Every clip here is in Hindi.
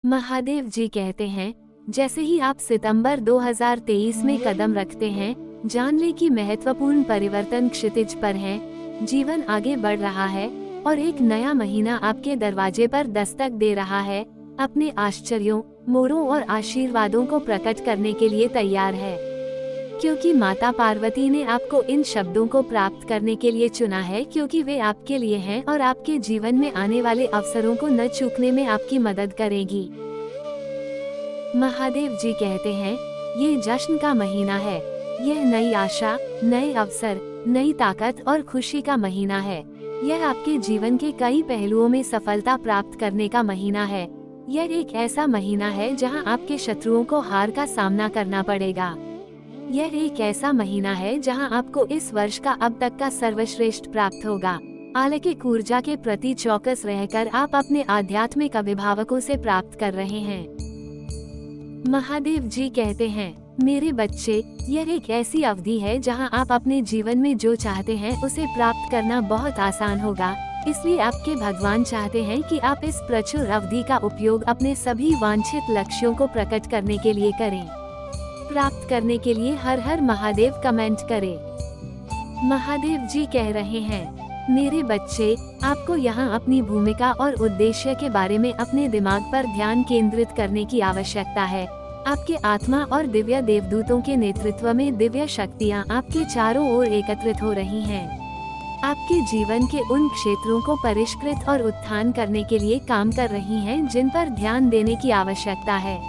महादेव जी कहते हैं, जैसे ही आप सितंबर 2023 में कदम रखते हैं, जान ले कि महत्वपूर्ण परिवर्तन क्षितिज पर है। जीवन आगे बढ़ रहा है और एक नया महीना आपके दरवाजे पर दस्तक दे रहा है। अपने आश्चर्यों, मोड़ों और आशीर्वादों को प्रकट करने के लिए तैयार है, क्योंकि माता पार्वती ने आपको इन शब्दों को प्राप्त करने के लिए चुना है, क्योंकि वे आपके लिए हैं और आपके जीवन में आने वाले अवसरों को न चूकने में आपकी मदद करेगी। महादेव जी कहते हैं, ये जश्न का महीना है। यह नई आशा, नए अवसर, नई ताकत और खुशी का महीना है। यह आपके जीवन के कई पहलुओं में सफलता प्राप्त करने का महीना है। यह एक ऐसा महीना है जहां आपके शत्रुओं को हार का सामना करना पड़ेगा। यह एक ऐसा महीना है जहां आपको इस वर्ष का अब तक का सर्वश्रेष्ठ प्राप्त होगा। अलौकिक ऊर्जा के प्रति चौकस रहकर आप अपने आध्यात्मिक अभिभावकों से प्राप्त कर रहे हैं। महादेव जी कहते हैं, मेरे बच्चे, यह एक ऐसी अवधि है जहां आप अपने जीवन में जो चाहते हैं उसे प्राप्त करना बहुत आसान होगा। इसलिए आपके भगवान चाहते हैं कि आप इस प्रचुर अवधि का उपयोग अपने सभी वांछित लक्ष्यों को प्रकट करने के लिए करें। प्राप्त करने के लिए हर हर महादेव कमेंट करें। महादेव जी कह रहे हैं, मेरे बच्चे, आपको यहाँ अपनी भूमिका और उद्देश्य के बारे में अपने दिमाग पर ध्यान केंद्रित करने की आवश्यकता है। आपके आत्मा और दिव्य देवदूतों के नेतृत्व में दिव्य शक्तियाँ आपके चारों ओर एकत्रित हो रही हैं। आपके जीवन के उन क्षेत्रों को परिष्कृत और उत्थान करने के लिए काम कर रही हैं जिन पर ध्यान देने की आवश्यकता है।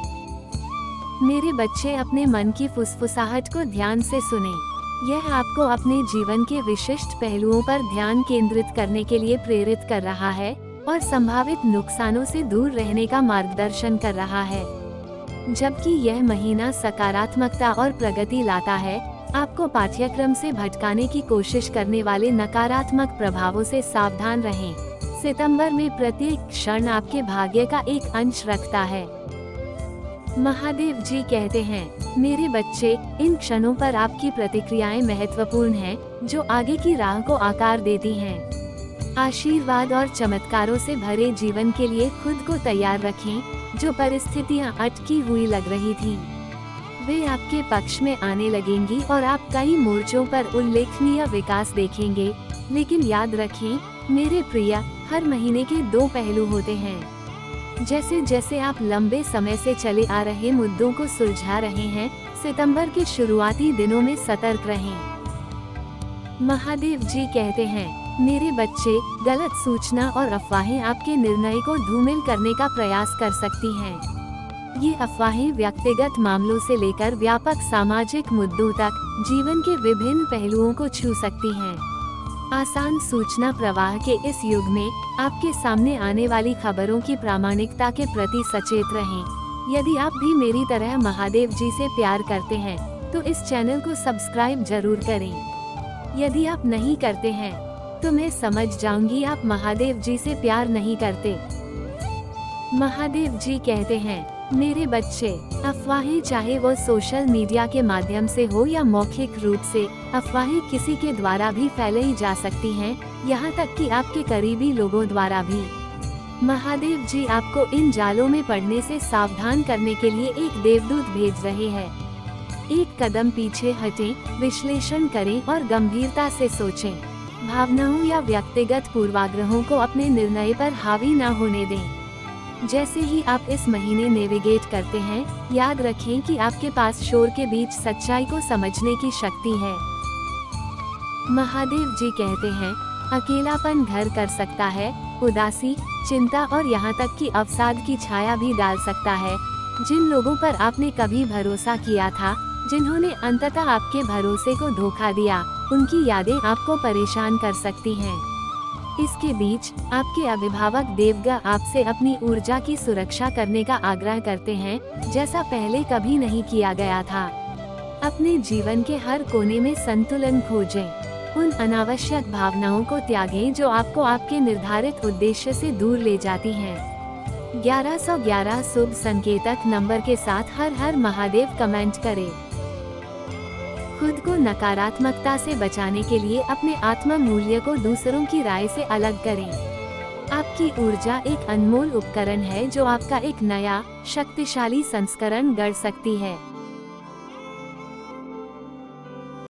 मेरे बच्चे, अपने मन की फुसफुसाहट को ध्यान से सुनें। यह आपको अपने जीवन के विशिष्ट पहलुओं पर ध्यान केंद्रित करने के लिए प्रेरित कर रहा है और संभावित नुकसानों से दूर रहने का मार्गदर्शन कर रहा है। जबकि यह महीना सकारात्मकता और प्रगति लाता है, आपको पाठ्यक्रम से भटकाने की कोशिश करने वाले नकारात्मक प्रभावों से सावधान रहें। सितंबर में प्रत्येक क्षण आपके भाग्य का एक अंश रखता है। महादेव जी कहते हैं, मेरे बच्चे, इन क्षणों पर आपकी प्रतिक्रियाएं महत्वपूर्ण हैं, जो आगे की राह को आकार देती हैं। आशीर्वाद और चमत्कारों से भरे जीवन के लिए खुद को तैयार रखें। जो परिस्थितियां अटकी हुई लग रही थी, वे आपके पक्ष में आने लगेंगी और आप कई मोर्चों पर उल्लेखनीय विकास देखेंगे। लेकिन याद रखें, मेरे प्रिय, हर महीने के दो पहलू होते हैं। जैसे जैसे आप लंबे समय से चले आ रहे मुद्दों को सुलझा रहे हैं, सितंबर के शुरुआती दिनों में सतर्क रहें। महादेव जी कहते हैं, मेरे बच्चे, गलत सूचना और अफवाहें आपके निर्णय को धूमिल करने का प्रयास कर सकती हैं। ये अफवाहें व्यक्तिगत मामलों से लेकर व्यापक सामाजिक मुद्दों तक जीवन के विभिन्न पहलुओं को छू सकती हैं। आसान सूचना प्रवाह के इस युग में आपके सामने आने वाली खबरों की प्रामाणिकता के प्रति सचेत रहें। यदि आप भी मेरी तरह महादेव जी से प्यार करते हैं, तो इस चैनल को सब्सक्राइब जरूर करें। यदि आप नहीं करते हैं, तो मैं समझ जाऊंगी आप महादेव जी से प्यार नहीं करते। महादेव जी कहते हैं, मेरे बच्चे, अफवाहें, चाहे वो सोशल मीडिया के माध्यम से हो या मौखिक रूप से, अफवाहें किसी के द्वारा भी फैलाई जा सकती हैं, यहाँ तक कि आपके करीबी लोगों द्वारा भी। महादेव जी आपको इन जालों में पड़ने से सावधान करने के लिए एक देवदूत भेज रहे हैं। एक कदम पीछे हटें, विश्लेषण करें और गंभीरता से सोचें। भावनाओं या व्यक्तिगत पूर्वाग्रहों को अपने निर्णय पर हावी न होने दें। जैसे ही आप इस महीने नेविगेट करते हैं, याद रखें कि आपके पास शोर के बीच सच्चाई को समझने की शक्ति है। महादेव जी कहते हैं, अकेलापन घर कर सकता है, उदासी, चिंता और यहाँ तक कि अवसाद की छाया भी डाल सकता है। जिन लोगों पर आपने कभी भरोसा किया था, जिन्होंने अंततः आपके भरोसे को धोखा दिया, उनकी यादें आपको परेशान कर सकती हैं। इसके बीच आपके अभिभावक देवगण आपसे अपनी ऊर्जा की सुरक्षा करने का आग्रह करते हैं, जैसा पहले कभी नहीं किया गया था। अपने जीवन के हर कोने में संतुलन खोजें। उन अनावश्यक भावनाओं को त्यागें जो आपको आपके निर्धारित उद्देश्य से दूर ले जाती हैं। 1111 शुभ संकेतक नंबर के साथ हर हर महादेव कमेंट करें। खुद को नकारात्मकता से बचाने के लिए अपने आत्म मूल्य को दूसरों की राय से अलग करें। आपकी ऊर्जा एक अनमोल उपकरण है जो आपका एक नया, शक्तिशाली संस्करण गढ़ सकती है।